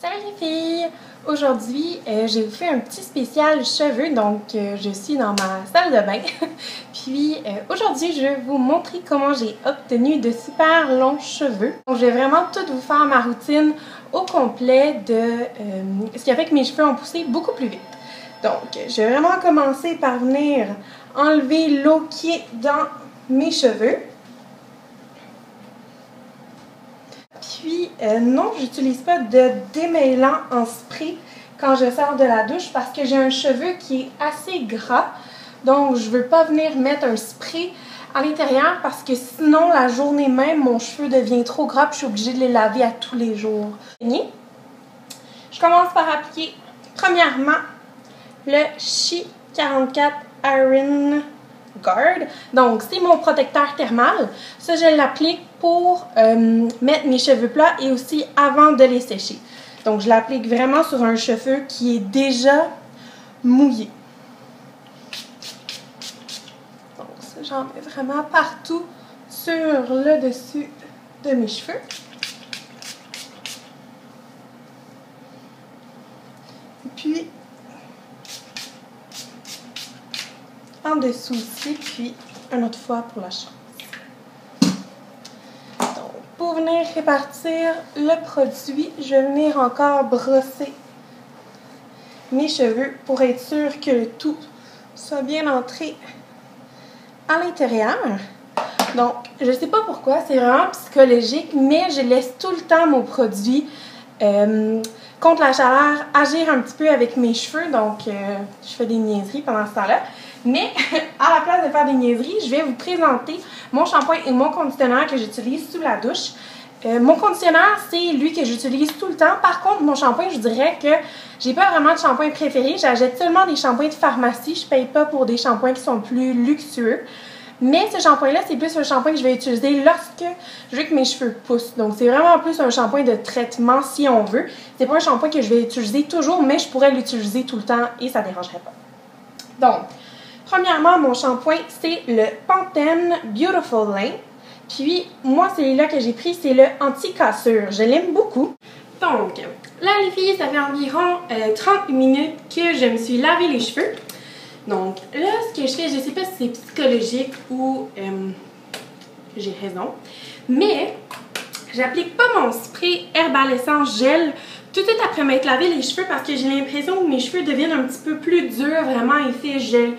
Salut les filles! Aujourd'hui, j'ai vous fait un petit spécial cheveux, donc je suis dans ma salle de bain. Puis aujourd'hui, je vais vous montrer comment j'ai obtenu de super longs cheveux. Donc, je vais vraiment tout vous faire ma routine au complet de ce qui a fait que mes cheveux ont poussé beaucoup plus vite. Donc, je vais vraiment commencer par venir enlever l'eau qui est dans mes cheveux. Puis, non, j'utilise pas de démêlant en spray quand je sors de la douche parce que j'ai un cheveu qui est assez gras. Donc, je veux pas venir mettre un spray à l'intérieur parce que sinon, la journée même, mon cheveu devient trop gras et je suis obligée de les laver à tous les jours. Je commence par appliquer, premièrement, le She 44 Iron Guard. Donc, c'est mon protecteur thermal. Ça, je l'applique pour mettre mes cheveux plats et aussi avant de les sécher. Donc, je l'applique vraiment sur un cheveu qui est déjà mouillé. Donc, ça, j'en mets vraiment partout sur le dessus de mes cheveux. Et puis, en dessous ici, puis une autre fois pour la chance. Donc, pour venir répartir le produit, je vais venir encore brosser mes cheveux pour être sûr que le tout soit bien entré à l'intérieur. Donc, je ne sais pas pourquoi, c'est vraiment psychologique, mais je laisse tout le temps mon produit contre la chaleur agir un petit peu avec mes cheveux. Donc, je fais des niaiseries pendant ce temps-là. Mais, à la place de faire des niaiseries, je vais vous présenter mon shampoing et mon conditionnateur que j'utilise sous la douche. Mon conditionnateur, c'est lui que j'utilise tout le temps. Par contre, mon shampoing, je dirais que j'ai pas vraiment de shampoing préféré. J'achète seulement des shampoings de pharmacie. Je paye pas pour des shampoings qui sont plus luxueux. Mais ce shampoing-là, c'est plus un shampoing que je vais utiliser lorsque je veux que mes cheveux poussent. Donc, c'est vraiment plus un shampoing de traitement si on veut. C'est pas un shampoing que je vais utiliser toujours, mais je pourrais l'utiliser tout le temps et ça dérangerait pas. Donc, premièrement, mon shampoing, c'est le Pantene Beautiful Length. Puis, moi, celui-là que j'ai pris, c'est le anti-cassure. Je l'aime beaucoup. Donc, là, les filles, ça fait environ 30 minutes que je me suis lavé les cheveux. Donc, là, ce que je fais, je sais pas si c'est psychologique ou j'ai raison, mais j'applique pas mon spray Herbal Essence Gel tout de suite après m'être lavé les cheveux parce que j'ai l'impression que mes cheveux deviennent un petit peu plus durs, vraiment effet gel,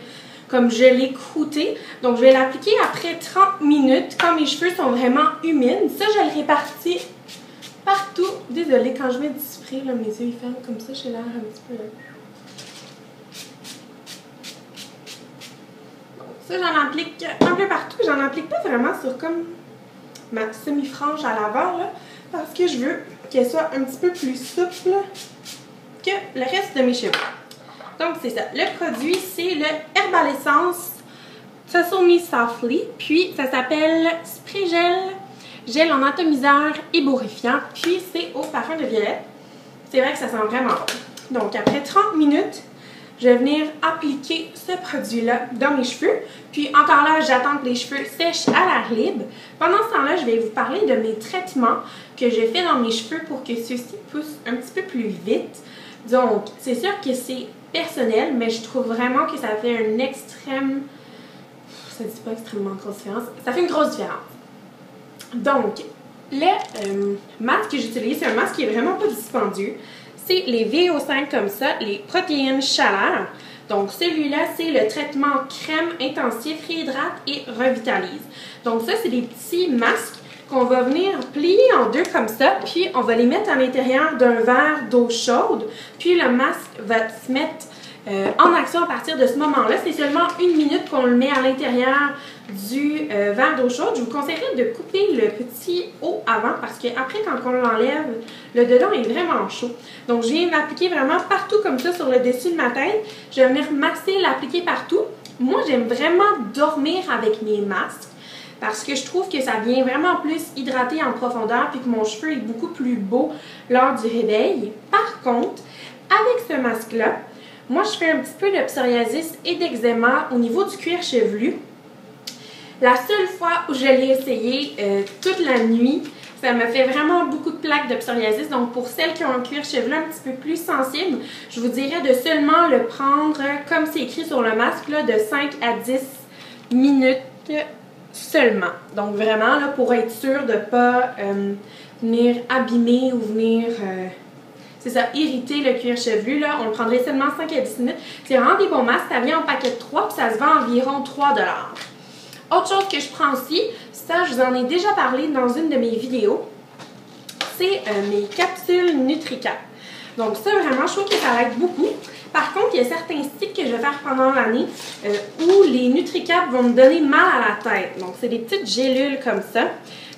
comme gelé croûté. Donc, je vais l'appliquer après 30 minutes quand mes cheveux sont vraiment humides. Ça, je le répartis partout. Désolée, quand je mets du spray, là, mes yeux ils ferment comme ça, j'ai l'air un petit peu... Ça, j'en applique un peu partout. J'en applique pas vraiment sur comme ma semi-frange à l'avant, là, parce que je veux qu'elle soit un petit peu plus souple que le reste de mes cheveux. Donc, c'est ça. Le produit, c'est le Herbal Essence Tussle Me Softly. Puis, ça s'appelle Spray Gel en atomiseur éborifiant. Puis, c'est au parfum de violette. C'est vrai que ça sent vraiment bon. Donc, après 30 minutes, je vais venir appliquer ce produit-là dans mes cheveux. Puis encore là, j'attends que les cheveux sèchent à l'air libre. Pendant ce temps-là, je vais vous parler de mes traitements que je fais dans mes cheveux pour que ceux-ci poussent un petit peu plus vite. Donc, c'est sûr que c'est personnel, mais je trouve vraiment que ça fait une extrême... Ça ne dit pas extrêmement grosse différence. Ça fait une grosse différence. Donc, le masque que j'utilise, c'est un masque qui est vraiment pas dispendieux. C'est les VO5 comme ça, les protéines chaleur. Donc, celui-là, c'est le traitement crème intensif, réhydrate et revitalise. Donc, ça, c'est des petits masques qu'on va venir plier en deux comme ça, puis on va les mettre à l'intérieur d'un verre d'eau chaude, puis le masque va se mettre en action à partir de ce moment-là. C'est seulement 1 minute qu'on le met à l'intérieur du verre d'eau chaude. Je vous conseillerais de couper le petit haut avant parce qu'après, quand on l'enlève, le dedans est vraiment chaud. Donc, je viens l'appliquer vraiment partout comme ça sur le dessus de ma tête. Je vais venir masser, l'appliquer partout. Moi, j'aime vraiment dormir avec mes masques parce que je trouve que ça vient vraiment plus hydrater en profondeur puis que mon cheveu est beaucoup plus beau lors du réveil. Par contre, avec ce masque-là, moi, je fais un petit peu de psoriasis et d'eczéma au niveau du cuir chevelu. La seule fois où je l'ai essayé toute la nuit, ça me fait vraiment beaucoup de plaques de psoriasis. Donc, pour celles qui ont un cuir chevelu un petit peu plus sensible, je vous dirais de seulement le prendre, comme c'est écrit sur le masque, là, de 5 à 10 minutes seulement. Donc, vraiment, là, pour être sûr de ne pas venir abîmer ou venir... c'est ça, irriter le cuir chevelu, là, on le prendrait seulement 5 à 10 minutes. C'est vraiment des bons masques, ça vient en paquet de 3 puis ça se vend environ 3 $. Autre chose que je prends aussi, ça je vous en ai déjà parlé dans une de mes vidéos, c'est mes capsules NutriCap. Donc ça vraiment, je trouve que ça aide beaucoup. Par contre, il y a certains sticks que je vais faire pendant l'année où les NutriCap vont me donner mal à la tête. Donc c'est des petites gélules comme ça.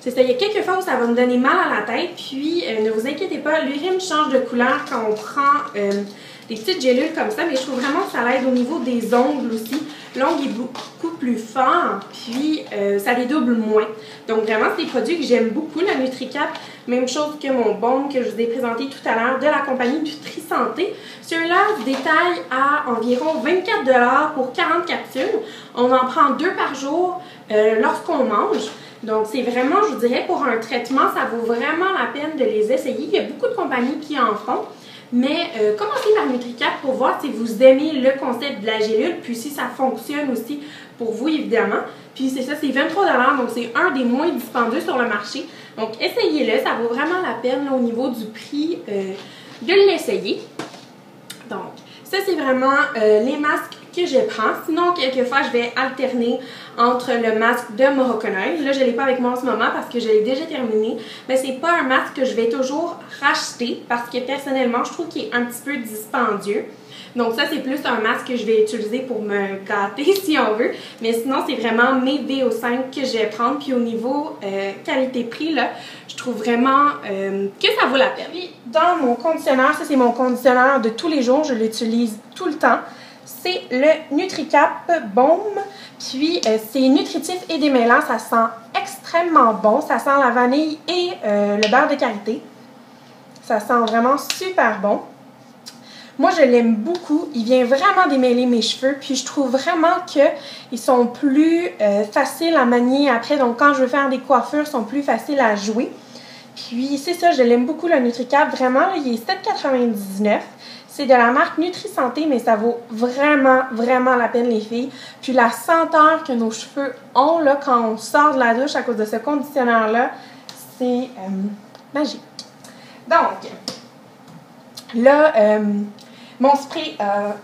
C'est ça, il y a quelques fois où ça va me donner mal à la tête, puis ne vous inquiétez pas, l'urine change de couleur quand on prend des petites gélules comme ça, mais je trouve vraiment que ça l'aide au niveau des ongles aussi. L'ongle est beaucoup plus fort, puis ça les double moins. Donc vraiment, c'est des produits que j'aime beaucoup, la NutriCap. Même chose que mon baume que je vous ai présenté tout à l'heure de la compagnie NutriSanté. Ceux-là se détaillent à environ 24 $ pour 40 capsules. On en prend 2 par jour lorsqu'on mange. Donc, c'est vraiment, je vous dirais, pour un traitement, ça vaut vraiment la peine de les essayer. Il y a beaucoup de compagnies qui en font, mais commencez par NutriCap pour voir si vous aimez le concept de la gélule, puis si ça fonctionne aussi pour vous, évidemment. Puis c'est ça, c'est 23 $, donc c'est un des moins dispendieux sur le marché. Donc, essayez-le, ça vaut vraiment la peine là, au niveau du prix de l'essayer. Donc, ça, c'est vraiment les masques que je prends. Sinon, quelquefois, je vais alterner entre le masque de Moroccanoil. Là, je ne l'ai pas avec moi en ce moment parce que je l'ai déjà terminé. Mais c'est pas un masque que je vais toujours racheter parce que personnellement, je trouve qu'il est un petit peu dispendieux. Donc ça, c'est plus un masque que je vais utiliser pour me gâter si on veut. Mais sinon, c'est vraiment mes VO5 que je vais prendre. Puis au niveau qualité-prix, là, je trouve vraiment que ça vaut la peine. Puis dans mon conditionneur, ça c'est mon conditionneur de tous les jours, je l'utilise tout le temps. C'est le NutriCap Baume. Puis c'est nutritif et démêlant, ça sent extrêmement bon. Ça sent la vanille et le beurre de karité. Ça sent vraiment super bon. Moi, je l'aime beaucoup. Il vient vraiment démêler mes cheveux. Puis, je trouve vraiment qu'ils sont plus faciles à manier après. Donc, quand je veux faire des coiffures, ils sont plus faciles à jouer. Puis, c'est ça, je l'aime beaucoup, le NutriCap. Vraiment, là, il est 7,99 $. C'est de la marque NutriSanté, mais ça vaut vraiment, vraiment la peine, les filles. Puis, la senteur que nos cheveux ont là, quand on sort de la douche à cause de ce conditionneur-là, c'est magique. Donc, là, mon spray a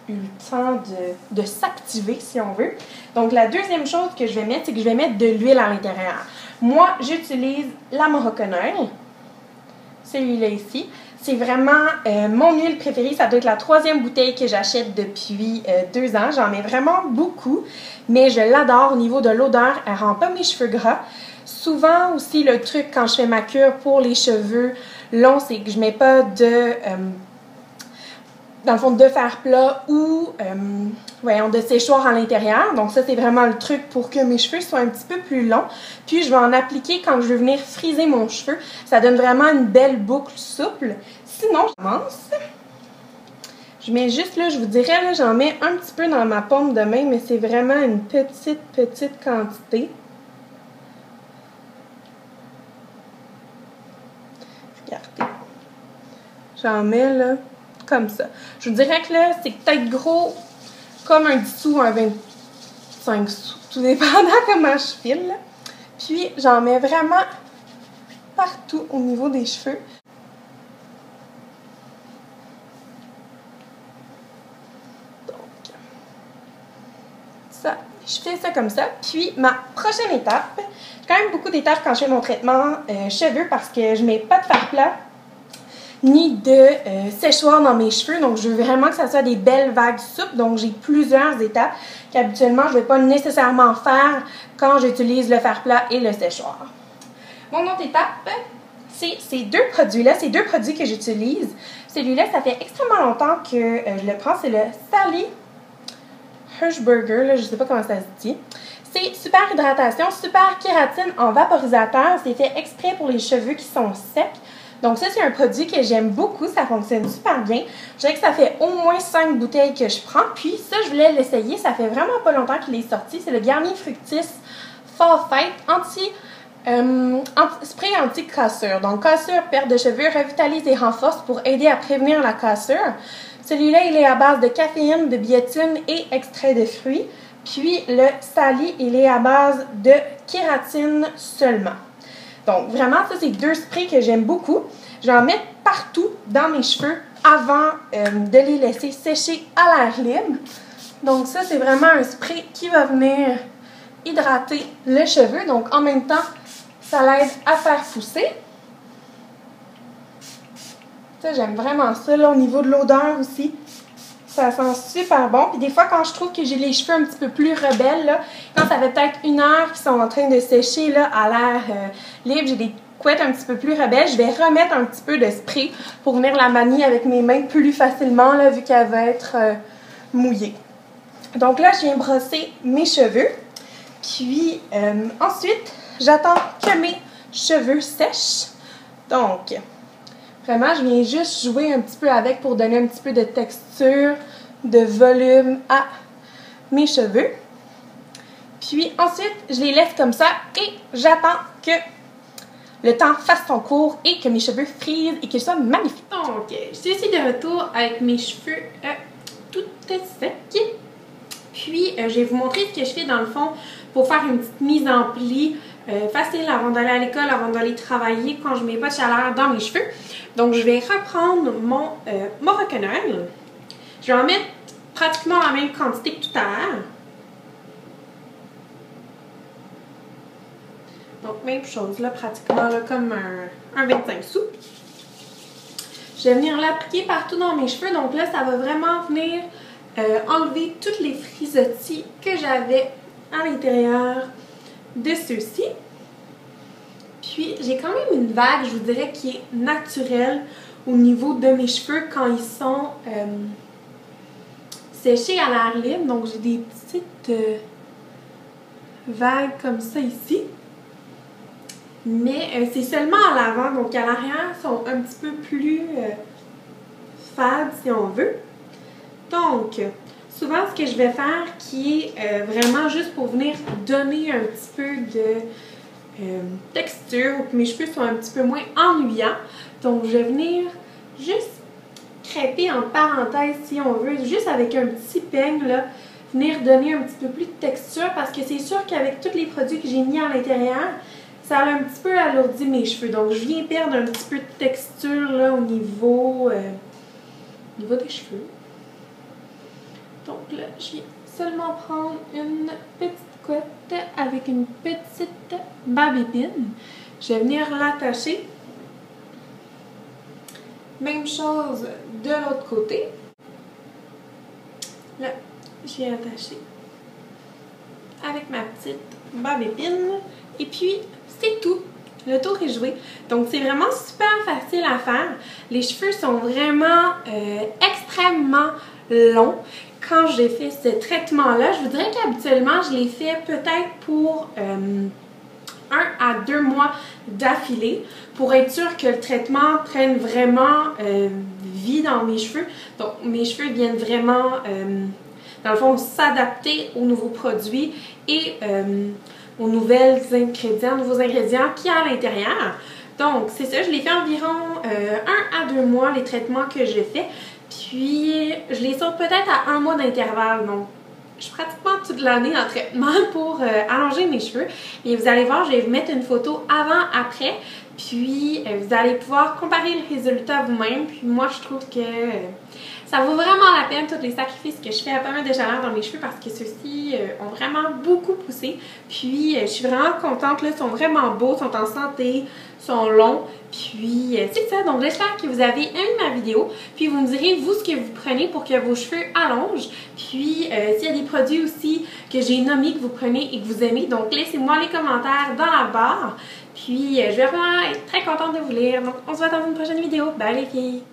eu le temps de s'activer, si on veut. Donc, la deuxième chose que je vais mettre, c'est que je vais mettre de l'huile à l'intérieur. Moi, j'utilise la Moroccanoil, celui-là ici. C'est vraiment mon huile préférée. Ça doit être la 3e bouteille que j'achète depuis 2 ans. J'en mets vraiment beaucoup, mais je l'adore au niveau de l'odeur. Elle rend pas mes cheveux gras. Souvent aussi, le truc quand je fais ma cure pour les cheveux longs, c'est que je mets pas de... dans le fond, de fer plat ou de séchoir à l'intérieur. Donc ça, c'est vraiment le truc pour que mes cheveux soient un petit peu plus longs. Puis je vais en appliquer quand je veux venir friser mon cheveu. Ça donne vraiment une belle boucle souple. Sinon, je commence. Je mets juste là, je vous dirais, là, j'en mets un petit peu dans ma paume de main, mais c'est vraiment une petite quantité. Regardez. J'en mets là. Comme ça. Je vous dirais que là, c'est peut-être gros comme un 10 sous ou un 25 sous, tout dépendant comment je file. Là. Puis, j'en mets vraiment partout au niveau des cheveux. Donc, ça, je fais ça comme ça. Puis, ma prochaine étape, j'ai quand même beaucoup d'étapes quand je fais mon traitement cheveux parce que je mets pas de fer plat ni de séchoir dans mes cheveux. Donc, je veux vraiment que ça soit des belles vagues souples. Donc, j'ai plusieurs étapes qu'habituellement, je ne vais pas nécessairement faire quand j'utilise le fer plat et le séchoir. Mon autre étape, c'est ces deux produits-là. Ces deux produits que j'utilise. Celui-là, ça fait extrêmement longtemps que je le prends. C'est le Sally Hirschberger. Là, je ne sais pas comment ça se dit. C'est super hydratation, super kératine en vaporisateur. C'est fait exprès pour les cheveux qui sont secs. Donc ça, c'est un produit que j'aime beaucoup. Ça fonctionne super bien. Je dirais que ça fait au moins 5 bouteilles que je prends. Puis ça, je voulais l'essayer. Ça fait vraiment pas longtemps qu'il est sorti. C'est le Garnier Fructis Fall Fight Spray anti-cassure. Donc, cassure, perte de cheveux, revitalise et renforce pour aider à prévenir la cassure. Celui-là, il est à base de caféine, de biotine et extrait de fruits. Puis, le Sally, il est à base de kératine seulement. Donc, vraiment, ça, c'est 2 sprays que j'aime beaucoup. Je vais en mettre partout dans mes cheveux avant de les laisser sécher à l'air libre. Donc, ça, c'est vraiment un spray qui va venir hydrater le cheveu. Donc, en même temps, ça l'aide à faire pousser. Ça, j'aime vraiment ça, là, au niveau de l'odeur aussi. Ça sent super bon. Puis des fois, quand je trouve que j'ai les cheveux un petit peu plus rebelles, là, quand ça fait peut-être 1 heure qu'ils sont en train de sécher là, à l'air libre, j'ai des couettes un petit peu plus rebelles, je vais remettre un petit peu de spray pour venir la manier avec mes mains plus facilement, là, vu qu'elle va être mouillée. Donc là, je viens brosser mes cheveux. Puis ensuite, j'attends que mes cheveux sèchent. Donc, vraiment, je viens juste jouer un petit peu avec pour donner un petit peu de texture, de volume à mes cheveux. Puis ensuite, je les laisse comme ça et j'attends que le temps fasse son cours et que mes cheveux frisent et qu'ils soient magnifiques. Donc, je suis ici de retour avec mes cheveux tout secs. Puis, je vais vous montrer ce que je fais dans le fond pour faire une petite mise en pli facile avant d'aller à l'école, avant d'aller travailler quand je ne mets pas de chaleur dans mes cheveux. Donc, je vais reprendre mon Moroccanoil. Je vais en mettre pratiquement la même quantité que tout à l'heure. Donc, même chose, là, pratiquement là, comme un 25 sous. Je vais venir l'appliquer partout dans mes cheveux. Donc là, ça va vraiment venir enlever toutes les frisottis que j'avais à l'intérieur de ceux-ci. Puis, j'ai quand même une vague, je vous dirais, qui est naturelle au niveau de mes cheveux quand ils sont séchés à l'air libre. Donc, j'ai des petites vagues comme ça ici. Mais c'est seulement à l'avant, donc à l'arrière, ils sont un petit peu plus fades, si on veut. Donc, souvent, ce que je vais faire, qui est vraiment juste pour venir donner un petit peu de texture, pour que mes cheveux soient un petit peu moins ennuyants. Donc, je vais venir juste crêper en parenthèse, si on veut, juste avec un petit peigne, là, venir donner un petit peu plus de texture, parce que c'est sûr qu'avec tous les produits que j'ai mis à l'intérieur, ça a un petit peu alourdi mes cheveux. Donc, je viens perdre un petit peu de texture là, au niveau des cheveux. Donc là, je viens seulement prendre une petite couette avec une petite barbe-épine. Je vais venir l'attacher. Même chose de l'autre côté. Là, je viens attacher avec ma petite barbe-épine. Et puis, c'est tout. Le tour est joué. Donc, c'est vraiment super facile à faire. Les cheveux sont vraiment extrêmement longs. Quand j'ai fait ce traitement-là, je vous dirais qu'habituellement, je l'ai fait peut-être pour 1 à 2 mois d'affilée pour être sûr que le traitement prenne vraiment vie dans mes cheveux. Donc, mes cheveux viennent vraiment, dans le fond, s'adapter aux nouveaux produits et aux nouveaux ingrédients qu'il y a à l'intérieur. Donc, c'est ça, je l'ai fait environ 1 à 2 mois, les traitements que j'ai fait. Puis, je les sors peut-être à 1 mois d'intervalle. Donc, je suis pratiquement toute l'année en traitement pour allonger mes cheveux. Et vous allez voir, je vais vous mettre une photo avant-après. Puis, vous allez pouvoir comparer le résultat vous-même. Puis, moi, je trouve que ça vaut vraiment la peine, tous les sacrifices que je fais à pas mal de chaleur dans mes cheveux parce que ceux-ci ont vraiment beaucoup poussé. Puis, je suis vraiment contente. Là, ils sont vraiment beaux, sont en santé, sont longs. Puis, c'est ça. Donc, j'espère que vous avez aimé ma vidéo. Puis, vous me direz, vous, ce que vous prenez pour que vos cheveux allongent. Puis, s'il y a des produits aussi que j'ai nommés que vous prenez et que vous aimez. Donc, laissez-moi les commentaires dans la barre. Puis, je vais vraiment être très contente de vous lire. Donc, on se voit dans une prochaine vidéo. Bye les filles!